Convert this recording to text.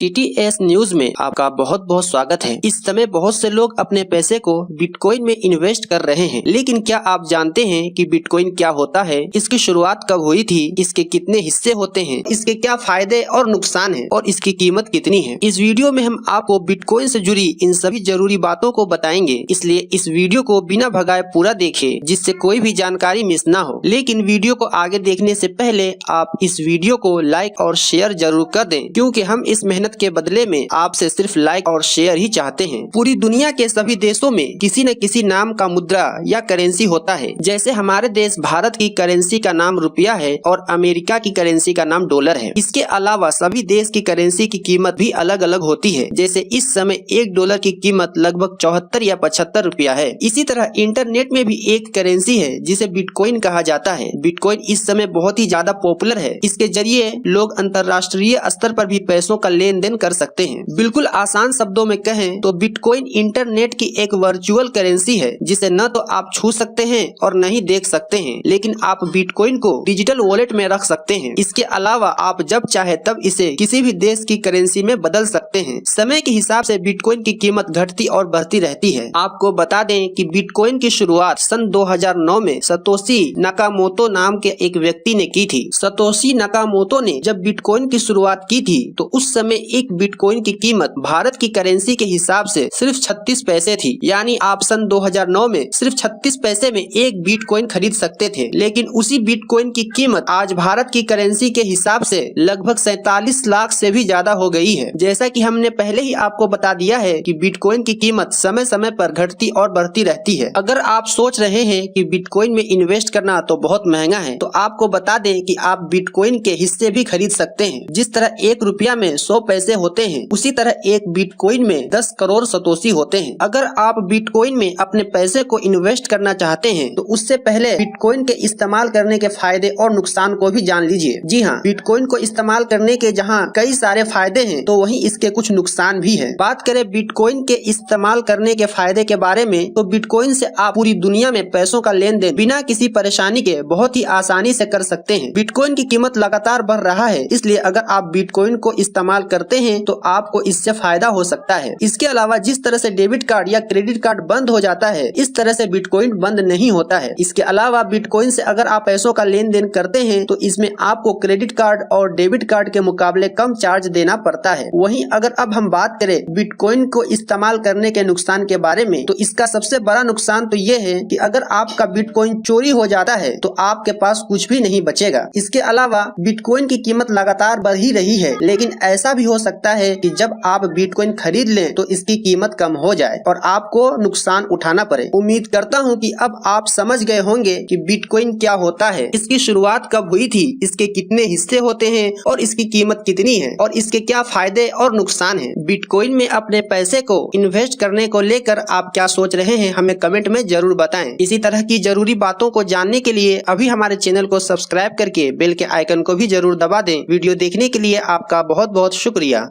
TTS news में आपका बहुत बहुत स्वागत है। इस समय बहुत से लोग अपने पैसे को बिटकॉइन में इन्वेस्ट कर रहे हैं, लेकिन क्या आप जानते हैं कि बिटकॉइन क्या होता है, इसकी शुरुआत कब हुई थी, इसके कितने हिस्से होते हैं, इसके क्या फायदे और नुकसान हैं और इसकी कीमत कितनी है। इस वीडियो में हम आपको बिटकॉइन से जुड़ी इन सभी जरूरी बातों को बताएंगे, इसलिए इस वीडियो को बिना भगाए पूरा देखें, जिससे कोई भी जानकारी मिस ना हो। लेकिन वीडियो को आगे देखने से पहले आप इस वीडियो को लाइक और शेयर जरूर कर दें, क्योंकि हम इस मेहनत के बदले में आपसे सिर्फ लाइक और शेयर ही चाहते हैं। पूरी दुनिया के सभी देशों में किसी न किसी नाम का मुद्रा या करेंसी होता है। जैसे हमारे देश भारत की करेंसी का नाम रुपया है और अमेरिका की करेंसी का नाम डॉलर है। इसके अलावा सभी देश की करेंसी की कीमत भी अलग अलग होती है। जैसे इस समय $1 की कीमत लगभग 74 या 75 रुपया है। इसी तरह इंटरनेट में भी एक करेंसी है जिसे बिटकॉइन कहा जाता है। बिटकॉइन इस समय बहुत ही ज्यादा पॉपुलर है। इसके जरिए लोग अंतर्राष्ट्रीय स्तर पर भी पैसों का लेन देन कर सकते हैं। बिल्कुल आसान शब्दों में कहें तो बिटकॉइन इंटरनेट की एक वर्चुअल करेंसी है, जिसे न तो आप छू सकते हैं और न ही देख सकते हैं, लेकिन आप बिटकॉइन को डिजिटल वॉलेट में रख सकते हैं। इसके अलावा आप जब चाहे तब इसे किसी भी देश की करेंसी में बदल सकते हैं। समय के हिसाब से बिटकॉइन की कीमत घटती और बढ़ती रहती है। आपको बता दें कि बिटकॉइन की शुरुआत सन 2009 में सतोशी नकामोटो नाम के एक व्यक्ति ने की थी। सतोशी नकामोटो ने जब बिटकॉइन की शुरुआत की थी तो उस समय एक बिटकॉइन की कीमत भारत की करेंसी के हिसाब से सिर्फ 36 पैसे थी। यानी आप सन 2009 में सिर्फ 36 पैसे में एक बिटकॉइन खरीद सकते थे। लेकिन उसी बिटकॉइन की कीमत आज भारत की करेंसी के हिसाब से लगभग 47 लाख से भी ज्यादा हो गई है। जैसा कि हमने पहले ही आपको बता दिया है कि बिटकॉइन की कीमत समय समय पर घटती और बढ़ती रहती है। अगर आप सोच रहे हैं कि बिटकॉइन में इन्वेस्ट करना तो बहुत महंगा है, तो आपको बता दें कि आप बिटकॉइन के हिस्से भी खरीद सकते हैं। जिस तरह ₹1 में 100 पैसे होते हैं, उसी तरह एक बिटकॉइन में 10 करोड़ सतोशी होते हैं। अगर आप बिटकॉइन में अपने पैसे को इन्वेस्ट करना चाहते हैं तो उससे पहले बिटकॉइन के इस्तेमाल करने के फायदे और नुकसान को भी जान लीजिए। जी हाँ, बिटकॉइन को इस्तेमाल करने के जहाँ कई सारे फायदे हैं, तो वहीं इसके कुछ नुकसान भी है। बात करें बिटकॉइन के इस्तेमाल करने के फायदे के बारे में, तो बिटकॉइन से आप पूरी दुनिया में पैसों का लेन देन बिना किसी परेशानी के बहुत ही आसानी से कर सकते हैं। बिटकॉइन की कीमत लगातार बढ़ रहा है, इसलिए अगर आप बिटकॉइन को इस्तेमाल करते हैं तो आपको इससे फायदा हो सकता है। इसके अलावा जिस तरह से डेबिट कार्ड या क्रेडिट कार्ड बंद हो जाता है, इस तरह से बिटकॉइन बंद नहीं होता है। इसके अलावा बिटकॉइन से अगर आप पैसों का लेन देन करते हैं तो इसमें आपको क्रेडिट कार्ड और डेबिट कार्ड के मुकाबले कम चार्ज देना पड़ता है। वहीं अगर अब हम बात करें बिटकॉइन को इस्तेमाल करने के नुकसान के बारे में, तो इसका सबसे बड़ा नुकसान तो ये है कि अगर आपका बिटकॉइन चोरी हो जाता है तो आपके पास कुछ भी नहीं बचेगा। इसके अलावा बिटकॉइन की कीमत लगातार बढ़ ही रही है, लेकिन ऐसा भी हो सकता है कि जब आप बिटकॉइन खरीद लें तो इसकी कीमत कम हो जाए और आपको नुकसान उठाना पड़े। उम्मीद करता हूं कि अब आप समझ गए होंगे कि बिटकॉइन क्या होता है, इसकी शुरुआत कब हुई थी, इसके कितने हिस्से होते हैं और इसकी कीमत कितनी है और इसके क्या फायदे और नुकसान हैं। बिटकॉइन में अपने पैसे को इन्वेस्ट करने को लेकर आप क्या सोच रहे हैं, हमें कमेंट में जरूर बताएं। इसी तरह की जरूरी बातों को जानने के लिए अभी हमारे चैनल को सब्सक्राइब करके बेल के आइकन को भी जरूर दबा दें। वीडियो देखने के लिए आपका बहुत बहुत शुक्रिया।